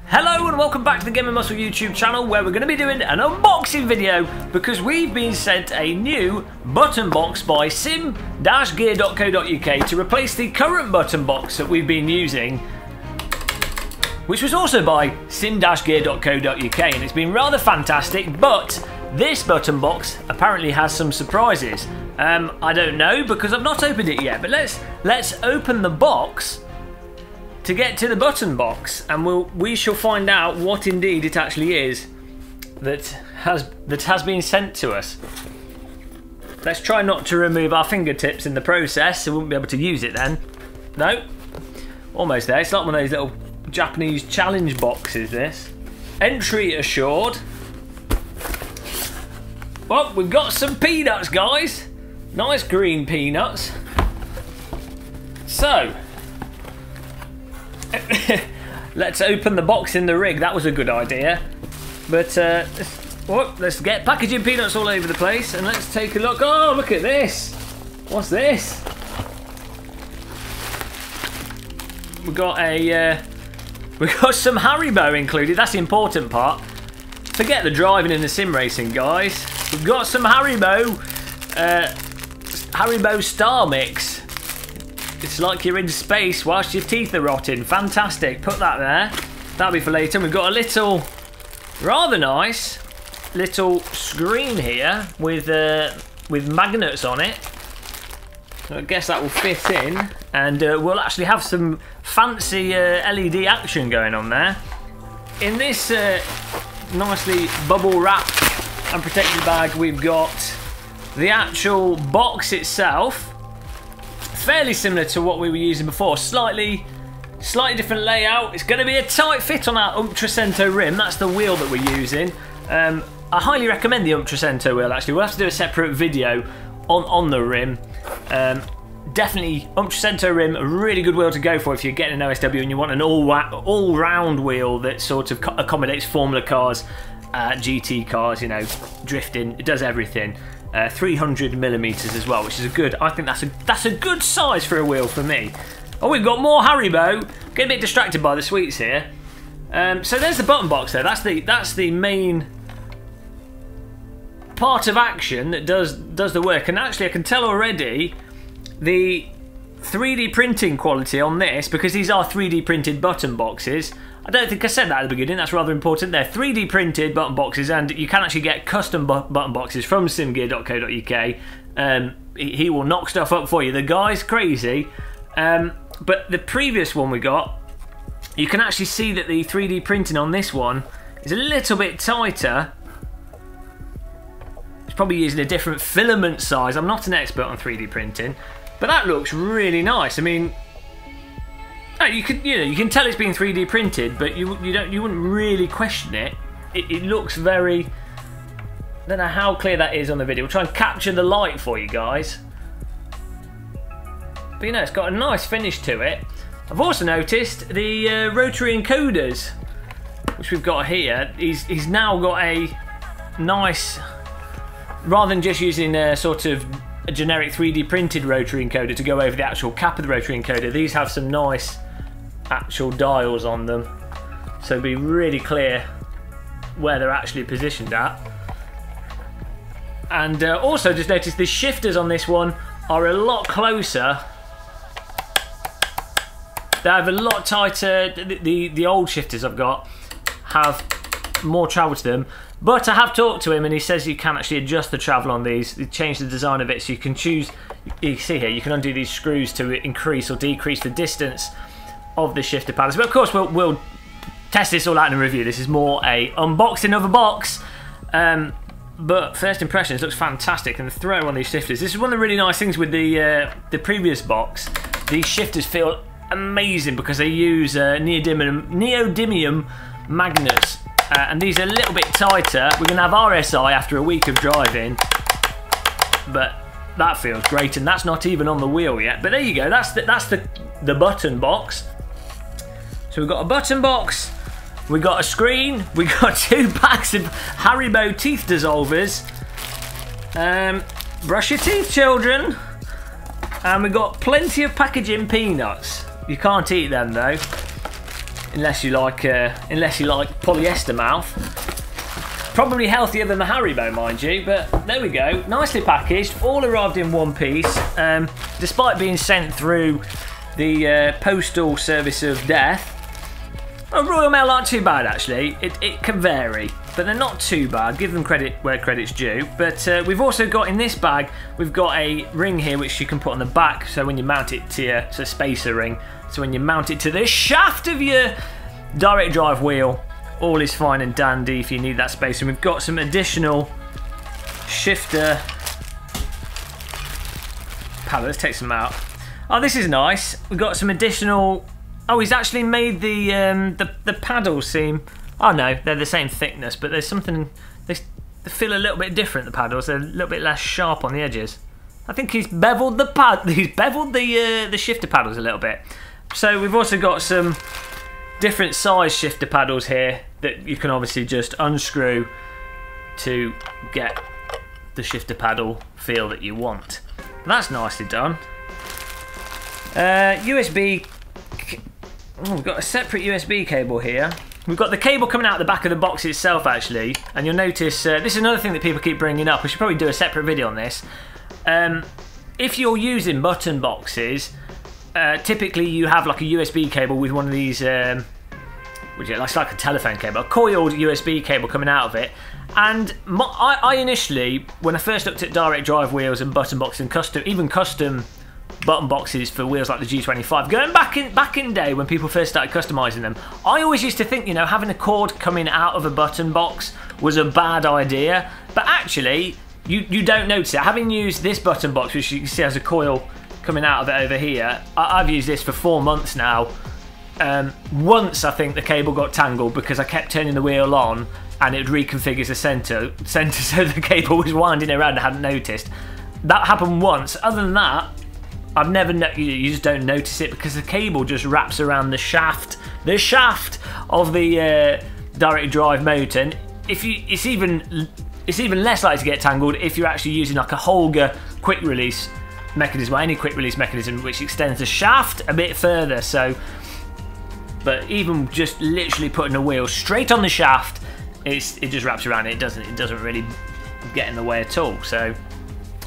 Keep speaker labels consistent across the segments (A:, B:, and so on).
A: Hello and welcome back to the Game & Muscle YouTube channel, where we're going to be doing an unboxing video because we've been sent a new button box by sim-gear.co.uk to replace the current button box that we've been using, which was also by sim-gear.co.uk, and it's been rather fantastic. But this button box apparently has some surprises. I don't know because I've not opened it yet, but let's open the box to get to the button box, and we shall find out what indeed it actually is that has been sent to us. Let's try not to remove our fingertips in the process, so we won't be able to use it then. No, almost there. It's like one of those little Japanese challenge boxes, this. Entry assured. Well, we've got some peanuts, guys. Nice green peanuts. So, let's open the box in the rig. That was a good idea. But let's get packaging peanuts all over the place, and let's take a look. Oh, look at this. What's this? We got some Haribo included. That's the important part. Forget the driving and the sim racing, guys. We've got some Haribo Star Mix. It's like you're in space whilst your teeth are rotting. Fantastic. Put that there. That'll be for later. We've got a little, rather nice little screen here with magnets on it. So I guess that will fit in, and we'll actually have some fancy LED action going on there. In this nicely bubble wrapped and protected bag, we've got the actual box itself. Fairly similar to what we were using before, slightly different layout. It's going to be a tight fit on our Ultracento rim. That's the wheel that we're using. I highly recommend the Ultracento wheel, actually. We'll have to do a separate video on the rim. Definitely Ultracento rim, a really good wheel to go for if you're getting an OSW and you want an all-round wheel that sort of accommodates Formula cars, GT cars, you know, drifting. It does everything. 300mm as well, which is I think that's a good size for a wheel for me. Oh, we've got more Haribo. Get a bit distracted by the sweets here. So there's the button box there. That's the main part of action that does the work. And actually, I can tell already the 3D printing quality on this, because these are 3D printed button boxes. I don't think I said that at the beginning. That's rather important. They're 3D printed button boxes, and you can actually get custom button boxes from simgear.co.uk. He will knock stuff up for you. The guy's crazy. But the previous one we got, you can actually see that the 3D printing on this one is a little bit tighter. It's probably using a different filament size. I'm not an expert on 3D printing, but that looks really nice. I mean, you can tell it's been 3D printed, but you wouldn't really question it. It looks very. I don't know how clear that is on the video. We'll try and capture the light for you guys. But it's got a nice finish to it. I've also noticed the rotary encoders, which we've got here. He's now got a nice, rather than just using a sort of a generic 3D printed rotary encoder to go over the actual cap of the rotary encoder, these have some nice actual dials on them, so it'll be really clear where they're actually positioned at. And also just noticed the shifters on this one are a lot closer. They have a lot tighter. The old shifters I've got have more travel to them, but I have talked to him and he says you can actually adjust the travel on these. They changed the design of it, so you can choose. You see here, you can undo these screws to increase or decrease the distance of the shifter paddles. But of course we'll test this all out in a review. This is more a unboxing of a box, but first impressions, looks fantastic. And the throw on these shifters, this is one of the really nice things with the previous box. These shifters feel amazing because they use neodymium magnets, and these are a little bit tighter. We're gonna have RSI after a week of driving, but that feels great, and that's not even on the wheel yet. But there you go, that's the button box. So we've got a button box, we've got a screen, we've got 2 packs of Haribo teeth dissolvers. Brush your teeth, children. And we've got plenty of packaging peanuts. You can't eat them though. unless you like polyester mouth. Probably healthier than the Haribo, mind you, but there we go. Nicely packaged, all arrived in one piece, despite being sent through the postal service of death. Oh, Royal Mail aren't too bad actually. It can vary, but they're not too bad. Give them credit where credit's due. But we've also got in this bag, we've got a ring here which you can put on the back, so when you mount it to your, it's a spacer ring, so when you mount it to the shaft of your direct drive wheel, all is fine and dandy if you need that space. And we've got some additional shifter paddles. Let's take some out. Oh, this is nice. We've got some additional. Oh, he's actually made the paddles seem. Oh no, they're the same thickness, but there's something. They feel a little bit different. The paddles, they're a little bit less sharp on the edges. I think he's beveled the the shifter paddles a little bit. So we've also got some different size shifter paddles here that you can obviously just unscrew to get the shifter paddle feel that you want. That's nicely done. USB. Oh, we've got a separate USB cable here. We've got the cable coming out the back of the box itself actually, and you'll notice this is another thing that people keep bringing up. We should probably do a separate video on this. If you're using button boxes, typically you have like a USB cable with one of these, which is like a telephone cable, a coiled USB cable coming out of it. And I initially, when I first looked at direct drive wheels and button boxes and even custom button boxes for wheels like the G25, going back in day when people first started customizing them, I always used to think, you know, having a cord coming out of a button box was a bad idea. But actually, you don't notice it. Having used this button box, which you can see has a coil coming out of it over here, I've used this for 4 months now. Once I think the cable got tangled because I kept turning the wheel on and it reconfigures the center so the cable was winding around and I hadn't noticed. That happened once. Other than that, I've never, you just don't notice it because the cable just wraps around the shaft of the direct drive motor. And it's even less likely to get tangled if you're actually using like a Holger quick release mechanism or any quick release mechanism which extends the shaft a bit further. So, but even just literally putting a wheel straight on the shaft, it just wraps around it. It doesn't really get in the way at all. So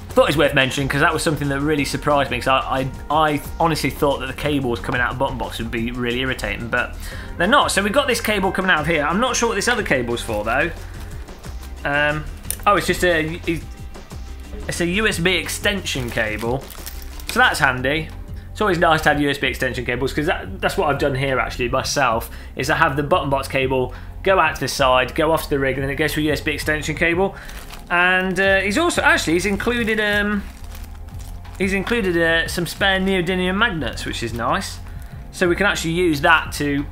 A: thought it was worth mentioning because that was something that really surprised me, because I honestly thought that the cables coming out of button box would be really irritating, but they're not. So we've got this cable coming out of here. I'm not sure what this other cable's for though. Oh, it's just it's a USB extension cable, so that's handy. It's always nice to have USB extension cables because that's what I've done here actually myself, is I have the button box cable go out to the side, go off to the rig, and then it goes to a USB extension cable. And he's included some spare neodymium magnets, which is nice. So we can actually use that to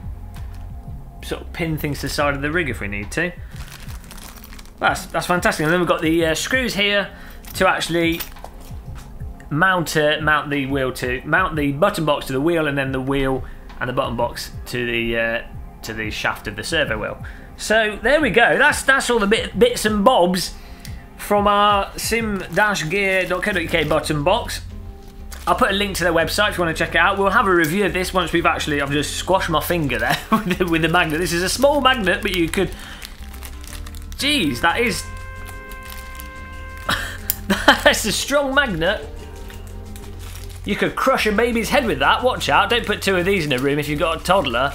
A: sort of pin things to the side of the rig if we need to. That's fantastic. And then we've got the screws here to actually mount the button box to the wheel, and then the wheel and the button box to the shaft of the servo wheel. So there we go. That's all the bits and bobs from our sim-gear.co.uk button box. I'll put a link to their website if you want to check it out. We'll have a review of this once I've just squashed my finger there with the magnet. This is a small magnet, but you could... Jeez, that's a strong magnet. You could crush a baby's head with that. Watch out, don't put 2 of these in a room if you've got a toddler.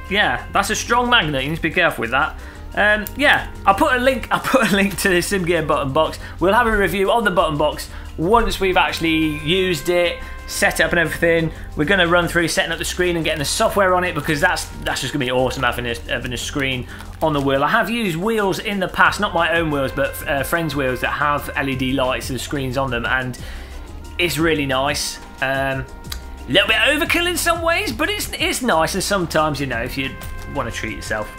A: Yeah, that's a strong magnet. You need to be careful with that. Yeah, I'll put a link to the SimGear button box. We'll have a review of the button box once we've actually used it, set it up and everything. We're going to run through setting up the screen and getting the software on it, because that's just going to be awesome having a screen on the wheel. I have used wheels in the past, not my own wheels, but friends' wheels that have LED lights and screens on them, and it's really nice. A little bit overkill in some ways, but it's nice. And sometimes, you know, if you want to treat yourself,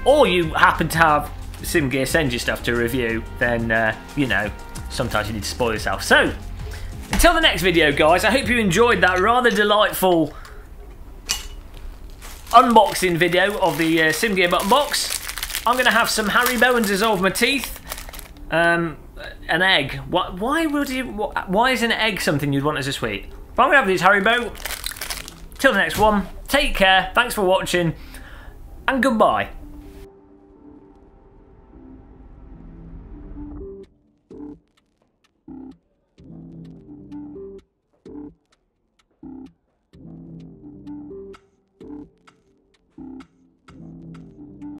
A: or you happen to have SimGear send you stuff to review, then you know, sometimes you need to spoil yourself. So until the next video, guys, I hope you enjoyed that rather delightful unboxing video of the SimGear button box. I'm going to have some Haribo and dissolve my teeth. An egg. Why is an egg something you'd want as a sweet? But I'm going to have these Haribo. Till the next one, Take care, thanks for watching, and goodbye.